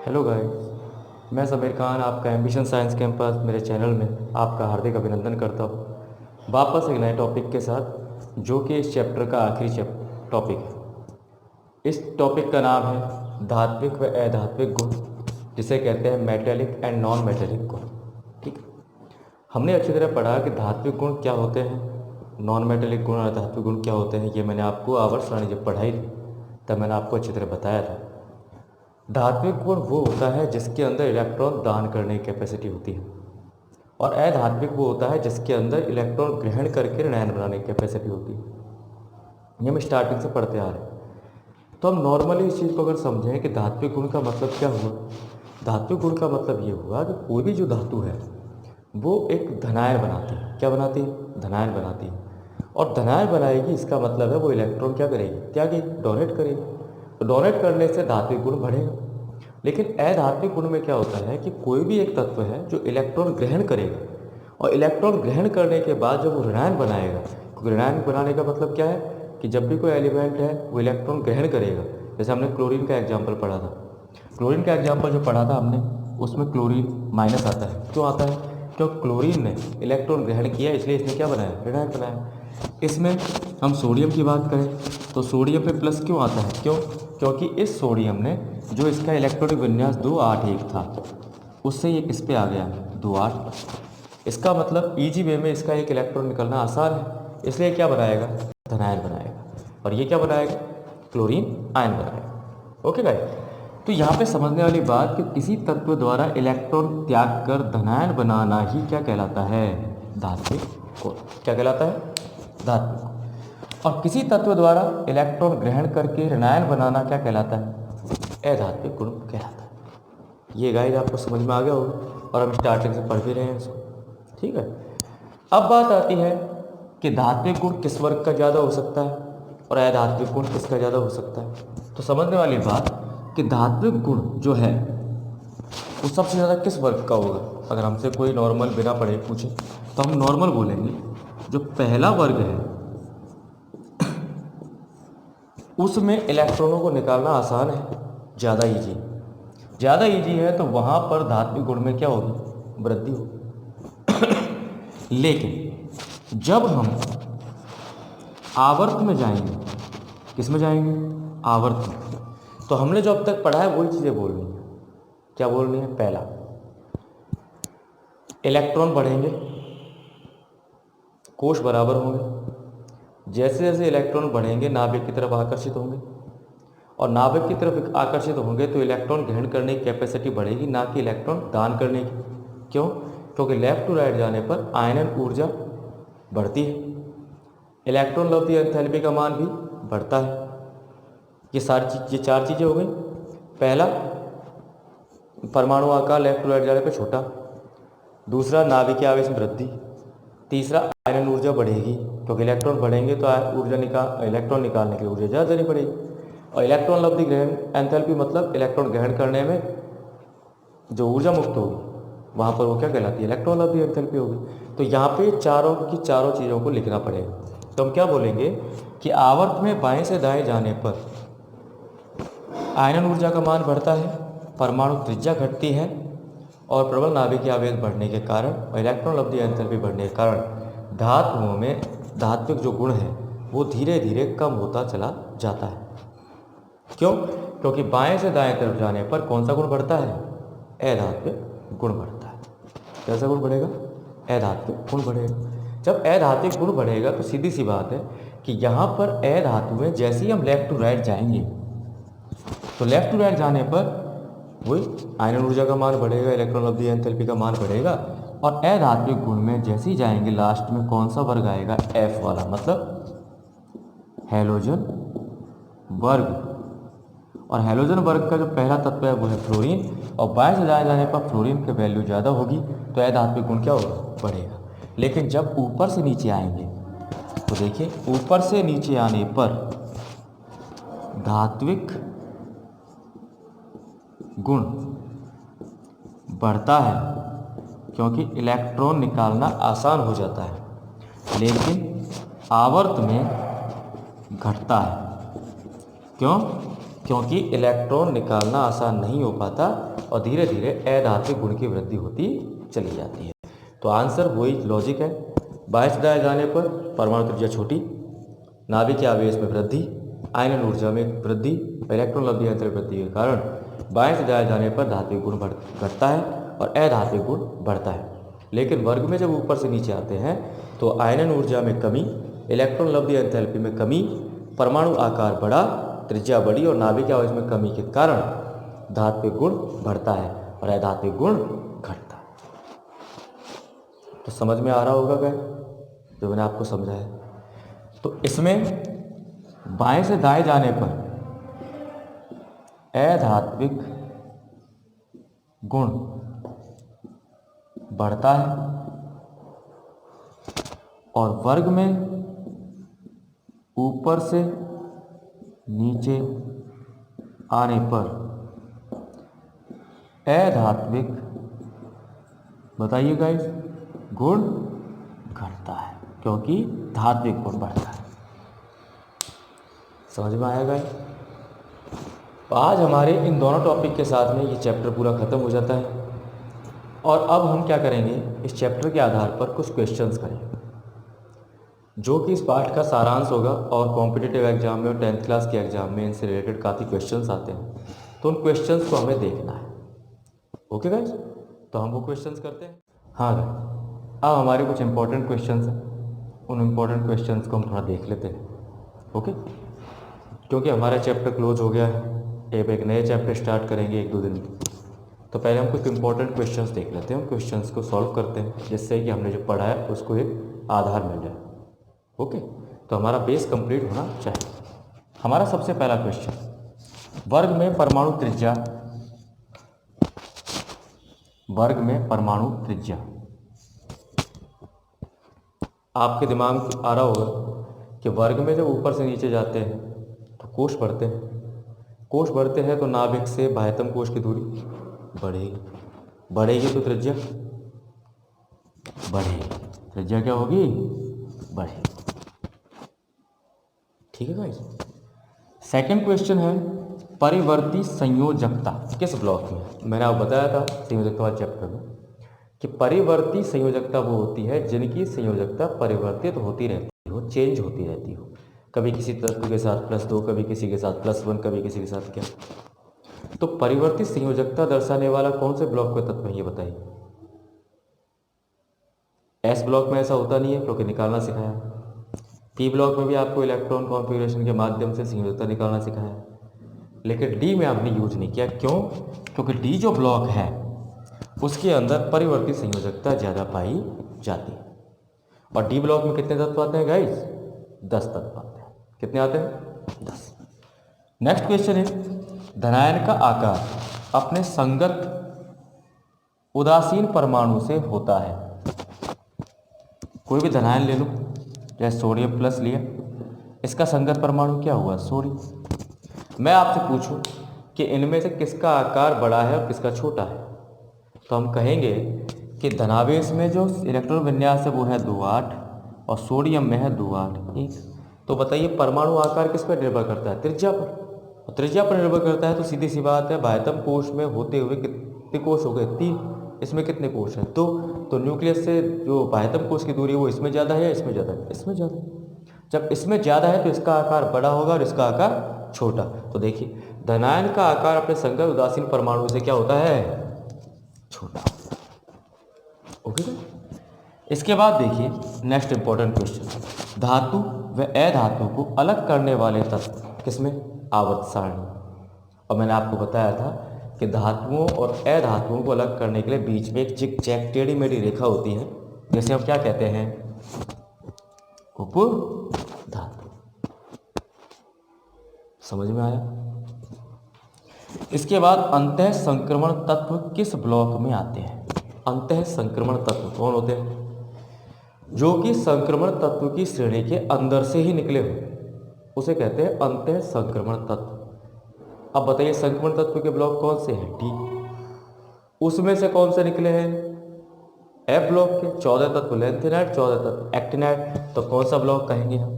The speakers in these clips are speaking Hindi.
हेलो गाइस, मैं समीर खान आपका एम्बिशन साइंस कैंपस मेरे चैनल में आपका हार्दिक अभिनंदन करता हूँ। वापस एक नए टॉपिक के साथ, जो कि इस चैप्टर का आखिरी टॉपिक है। इस टॉपिक का नाम है धात्विक व अधात्विक गुण, जिसे कहते हैं मेटेलिक एंड नॉन मेटेलिक गुण। ठीक है, हमने अच्छी तरह पढ़ा कि धात्विक गुण क्या होते हैं, नॉन मेटेलिक गुण और धात्विक गुण क्या होते हैं। ये मैंने आपको आवर्त सारणी जब पढ़ाई थी तब मैंने आपको अच्छी तरह बताया था। धात्विक गुण वो होता है जिसके अंदर इलेक्ट्रॉन दान करने की कैपेसिटी होती है, और अधात्विक वो होता है जिसके अंदर इलेक्ट्रॉन ग्रहण करके ऋणायन बनाने की कैपेसिटी होती है। ये हम स्टार्टिंग से पढ़ते आ रहे हैं। तो हम नॉर्मली इस चीज़ को अगर समझें कि धात्विक गुण का मतलब क्या हुआ, धात्विक गुण का मतलब ये हुआ कि कोई भी जो धातु है वो एक धनायन बनाती है। क्या बनाती है? धनायन बनाती है। और धनायन बनाएगी, इसका मतलब है वो इलेक्ट्रॉन क्या करेगी? त्यागेगी, डोनेट करेगी। तो डोनेट करने से धात्विक गुण बढ़ेगा। लेकिन अधात्विक गुण में क्या होता है कि कोई भी एक तत्व है जो इलेक्ट्रॉन ग्रहण करेगा, और इलेक्ट्रॉन ग्रहण करने के बाद जब वो ऋणायन बनाएगा, क्योंकि ऋणायन बनाने का मतलब क्या है कि जब भी कोई एलिमेंट है वो इलेक्ट्रॉन ग्रहण करेगा। जैसे हमने क्लोरीन का एग्जाम्पल पढ़ा था, क्लोरीन का एग्जाम्पल जो पढ़ा था हमने, उसमें क्लोरीन माइनस आता है। क्यों आता है? क्योंकि क्लोरीन ने इलेक्ट्रॉन ग्रहण किया, इसलिए इसने क्या बनाया? ऋणायन बनाया। इसमें हम सोडियम की बात करें तो सोडियम पे प्लस क्यों आता है? क्यों? क्योंकि इस सोडियम ने जो इसका इलेक्ट्रॉनिक विन्यास 281 था, उससे ये किस पे आ गया? 28। इसका मतलब इजी वे में इसका एक इलेक्ट्रॉन निकलना आसान है, इसलिए क्या बनाएगा? धनायन बनाएगा। और ये क्या बनाएगा? क्लोरीन आयन बनाएगा। ओके गाइस, तो यहाँ पे समझने वाली बात कि किसी तत्व द्वारा इलेक्ट्रॉन त्याग कर धनायन बनाना ही क्या कहलाता है? धात्विक गुण। क्या कहलाता है? धात्विक गुण। और किसी तत्व द्वारा इलेक्ट्रॉन ग्रहण करके ऋणायन बनाना क्या कहलाता है? अधात्विक गुण कहलाता है। ये गाइस आपको समझ में आ गया होगा, और हम स्टार्टिंग से पढ़ भी रहे हैं इसको। ठीक है, अब बात आती है कि धात्विक गुण किस वर्ग का ज़्यादा हो सकता है और अधात्विक गुण किसका ज़्यादा हो सकता है। तो समझने वाली बात कि धात्विक गुण जो है वो सबसे ज़्यादा किस वर्ग का होगा। अगर हमसे कोई नॉर्मल बिना पढ़े पूछे तो हम नॉर्मल बोलेंगे। जो पहला वर्ग है उसमें इलेक्ट्रॉनों को निकालना आसान है, ज़्यादा ईजी है, तो वहाँ पर धात्विक गुण में क्या होगी? वृद्धि होगी। लेकिन जब हम आवर्त में जाएंगे, किस में जाएंगे? आवर्त में, तो हमने जो अब तक पढ़ा है वही चीज़ें बोलनी है। क्या बोलनी है? पहला, इलेक्ट्रॉन बढ़ेंगे, कोश बराबर होंगे। जैसे जैसे इलेक्ट्रॉन बढ़ेंगे नाभिक की तरफ आकर्षित होंगे, और नाभिक की तरफ आकर्षित होंगे तो इलेक्ट्रॉन ग्रहण करने की कैपेसिटी बढ़ेगी, ना कि इलेक्ट्रॉन दान करने की। क्यों? क्योंकि लेफ्ट टू राइट जाने पर आयनन ऊर्जा बढ़ती है, इलेक्ट्रॉन लब्ध एंथैल्पी का मान भी बढ़ता है। ये चार चीज़ें हो गई। पहला, परमाणु आकार लेफ्ट टू राइट जाने पर छोटा। दूसरा, नाभिकीय आवेश में वृद्धि। तीसरा, आयनन ऊर्जा बढ़ेगी, क्योंकि इलेक्ट्रॉन बढ़ेंगे तो इलेक्ट्रॉन निकालने के लिए ऊर्जा ज़्यादा देनी पड़ेगी। और इलेक्ट्रॉन लब्धि ग्रहण एंथैल्पी मतलब इलेक्ट्रॉन ग्रहण करने में जो ऊर्जा मुक्त होगी वहाँ पर वो क्या कहलाती है? इलेक्ट्रॉन लब्धि एंथैल्पी होगी। तो यहाँ पे चारों की चारों चीज़ों को लिखना पड़ेगा। तो हम क्या बोलेंगे कि आवर्त में बाएं से दाएं जाने पर आयनन ऊर्जा का मान बढ़ता है, परमाणु त्रिज्या घटती है, और प्रबल नाभिकीय आवेश बढ़ने के कारण और इलेक्ट्रॉन लब्धि एंथैल्पी बढ़ने के कारण धातुओं में धात्विक जो गुण है वो धीरे धीरे कम होता चला जाता है। क्यों? क्योंकि बाएं से दाएं तरफ जाने पर कौन सा गुण बढ़ता है? अधात्विक गुण बढ़ता है। कैसा गुण बढ़ेगा? अधात्विक गुण बढ़ेगा। जब अधात्विक गुण बढ़ेगा तो सीधी सी बात है कि यहाँ पर अधातुएं जैसे ही हम लेफ्ट टू राइट जाएंगे, तो लेफ्ट टू राइट जाने पर वही आयनन ऊर्जा का मान बढ़ेगा, इलेक्ट्रॉन लब्धि एंथैल्पी का मान बढ़ेगा, और अधात्विक गुण में जैसे ही जाएंगे लास्ट में कौन सा वर्ग आएगा? एफ वाला, मतलब हैलोजन वर्ग। और हैलोजन वर्ग का जो पहला तत्व है वो है फ्लोरीन, और बाएं से दाएं जाने पर फ्लोरीन की वैल्यू ज़्यादा होगी तो अधात्विक गुण क्या होगा? बढ़ेगा। लेकिन जब ऊपर से नीचे आएंगे तो देखिए, ऊपर से नीचे आने पर धात्विक गुण बढ़ता है क्योंकि इलेक्ट्रॉन निकालना आसान हो जाता है, लेकिन आवर्त में घटता है। क्यों? क्योंकि इलेक्ट्रॉन निकालना आसान नहीं हो पाता, और धीरे धीरे अधात्विक गुण की वृद्धि होती चली जाती है। तो आंसर वही लॉजिक है, बाएं से दाएं जाने पर परमाणु त्रिज्या छोटी, नाभिक के आवेश में वृद्धि, आयनन ऊर्जा में वृद्धि, इलेक्ट्रॉन लब्धि अंतर वृद्धि के कारण बाएं से दाएं जाने पर धात्विक गुण घटता है और अधात्विक गुण बढ़ता है। लेकिन वर्ग में जब ऊपर से नीचे आते हैं तो आयनन ऊर्जा में कमी, इलेक्ट्रॉन लब्धि एंथैल्पी में कमी, परमाणु आकार बढ़ा, त्रिज्या बढ़ी और नाभिक के आवेश में कमी के कारण धात्विक गुण बढ़ता है और अधात्विक गुण घटता है। तो समझ में आ रहा होगा क्या जो मैंने आपको समझाया। तो इसमें बाएं से दाएं जाने पर अधात्विक गुण बढ़ता है और वर्ग में ऊपर से नीचे आने पर अधात्विक, बताइए गाइस, गुण घटता है क्योंकि धात्विक गुण बढ़ता है। समझ में आया गाइस। तो आज हमारे इन दोनों टॉपिक के साथ में ये चैप्टर पूरा ख़त्म हो जाता है और अब हम क्या करेंगे, इस चैप्टर के आधार पर कुछ क्वेश्चंस करेंगे जो कि इस पाठ का सारांश होगा और कॉम्पिटिटिव एग्जाम में और 10th क्लास के एग्जाम में इनसे रिलेटेड काफ़ी क्वेश्चंस आते हैं, तो उन क्वेश्चंस को हमें देखना है। ओके गाइस, तो हम वो क्वेश्चंस करते हैं। हाँ गाइस, अब हमारे कुछ इंपॉर्टेंट क्वेश्चंस हैं, उन इंपॉर्टेंट क्वेश्चंस को हम थोड़ा देख लेते हैं। ओके, क्योंकि हमारा चैप्टर क्लोज हो गया है, अब एक नए चैप्टर स्टार्ट करेंगे 1-2 दिन में। तो पहले हम कुछ इंपॉर्टेंट क्वेश्चंस देख लेते हैं, उन क्वेश्चंस को सॉल्व करते हैं जिससे कि हमने जो पढ़ा है उसको एक आधार मिल जाए। ओके, तो हमारा बेस कंप्लीट होना चाहिए। हमारा सबसे पहला क्वेश्चन, वर्ग में परमाणु त्रिज्या, वर्ग में परमाणु त्रिज्या। आपके दिमाग में आ रहा होगा कि वर्ग में जब ऊपर से नीचे जाते हैं तो कोश बढ़ते हैं, कोश बढ़ते हैं तो नाभिक से बाह्यतम कोश की दूरी बढ़ेगी, बढ़ेगी तो त्रिज्या बढ़ेगी, त्रिज्या क्या होगी, बढ़ेगी। ठीक है गाइस। सेकंड क्वेश्चन है, परिवर्ती संयोजकता किस ब्लॉक में। मैंने आपको बताया था संयोजकता वाले चैप्टर में कि परिवर्ती संयोजकता वो होती है जिनकी संयोजकता परिवर्तित होती रहती हो, चेंज होती रहती हो, कभी किसी तत्व के साथ +2, कभी किसी के साथ +1, कभी किसी के साथ क्या। तो परिवर्तित संयोजकता दर्शाने वाला कौन से ब्लॉक का तत्व है ये बताइए। एस ब्लॉक में ऐसा होता नहीं है क्योंकि निकालना सिखाया। पी ब्लॉक में भी आपको इलेक्ट्रॉन कॉन्फ़िगरेशन के माध्यम से संयोजकता निकालना सिखाया, लेकिन डी में आपने यूज नहीं किया। क्यों? क्योंकि डी जो ब्लॉक है उसके अंदर परिवर्तित संयोजकता ज़्यादा पाई जाती है। और डी ब्लॉक में कितने तत्व आते हैं गाइस? 10 तत्व आते हैं। कितने आते हैं? 10। नेक्स्ट क्वेश्चन है, धनायन का आकार अपने संगत उदासीन परमाणु से होता है। कोई भी धनायन ले लो, जैसे सोडियम प्लस लिया, इसका संगत परमाणु क्या हुआ? सोडियम। मैं आपसे पूछूं कि इनमें से किसका आकार बड़ा है और किसका छोटा है, तो हम कहेंगे कि धनावेश में जो इलेक्ट्रॉन विन्यास है वो है 2-8 और सोडियम में है 2-8-1। तो बताइए परमाणु आकार किस पर निर्भर करता है? त्रिज्या पर। और त्रिज्या पर निर्भर करता है तो सीधी सी बात है, बाह्यतम कोश में होते हुए कितने कोश हो गए? 3। इसमें कितने कोश हैं? 2। तो न्यूक्लियस से जो बाह्यतम कोश की दूरी है वो इसमें ज़्यादा है या इसमें ज़्यादा है? इसमें ज़्यादा है। जब इसमें ज़्यादा है तो इसका आकार बड़ा होगा और इसका आकार छोटा। तो देखिए धनायन का आकार अपने संगत उदासीन परमाणु से क्या होता है? छोटा। Okay sir. इसके बाद देखिए नेक्स्ट इंपॉर्टेंट क्वेश्चन, धातु व अधातु को अलग करने वाले तत्व किसमें? आवर्त सारणी। और मैंने आपको बताया था कि धातुओं और अधातुओं को अलग करने के लिए बीच में एक जिग जैग टेढ़ी मेढ़ी रेखा होती है, जैसे हम क्या कहते हैं? उप धातु। समझ में आया? इसके बाद अंतः संक्रमण तत्व किस ब्लॉक में आते हैं? अंतः संक्रमण तत्व कौन होते हैं? जो कि संक्रमण तत्व की श्रेणी के अंदर से ही निकले हो, उसे कहते हैं अंतः संक्रमण तत्व। अब बताइए संक्रमण तत्व के ब्लॉक कौन से हैं? डी। उसमें से कौन से निकले हैं? एफ ब्लॉक के 14 तत्व लेंथेनाइट, 14 तत्व एक्टिनाइट। तो कौन सा ब्लॉक कहेंगे हम?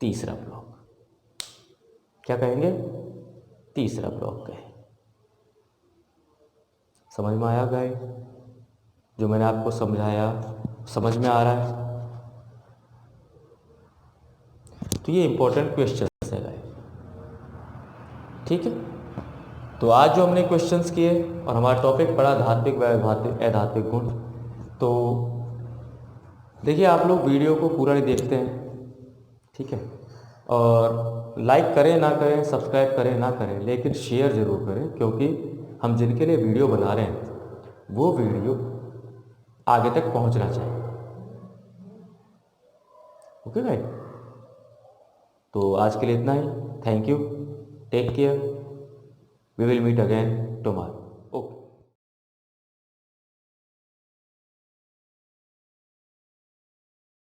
तीसरा ब्लॉक। क्या कहेंगे? तीसरा ब्लॉक कहेंगे। समझ में आया गाइस? जो मैंने आपको समझाया समझ में आ रहा है? तो ये इंपॉर्टेंट क्वेश्चन है गाइस, ठीक है। तो आज जो हमने क्वेश्चंस किए और हमारा टॉपिक पड़ा धात्विक व अधात्विक गुण। तो देखिए, आप लोग वीडियो को पूरा नहीं देखते हैं, ठीक है, और लाइक करें ना करें, सब्सक्राइब करें ना करें, लेकिन शेयर ज़रूर करें, क्योंकि हम जिनके लिए वीडियो बना रहे हैं वो वीडियो आगे तक पहुंचना चाहिए। ओके भाई, तो आज के लिए इतना ही। Thank you, take care, we will meet again tomorrow.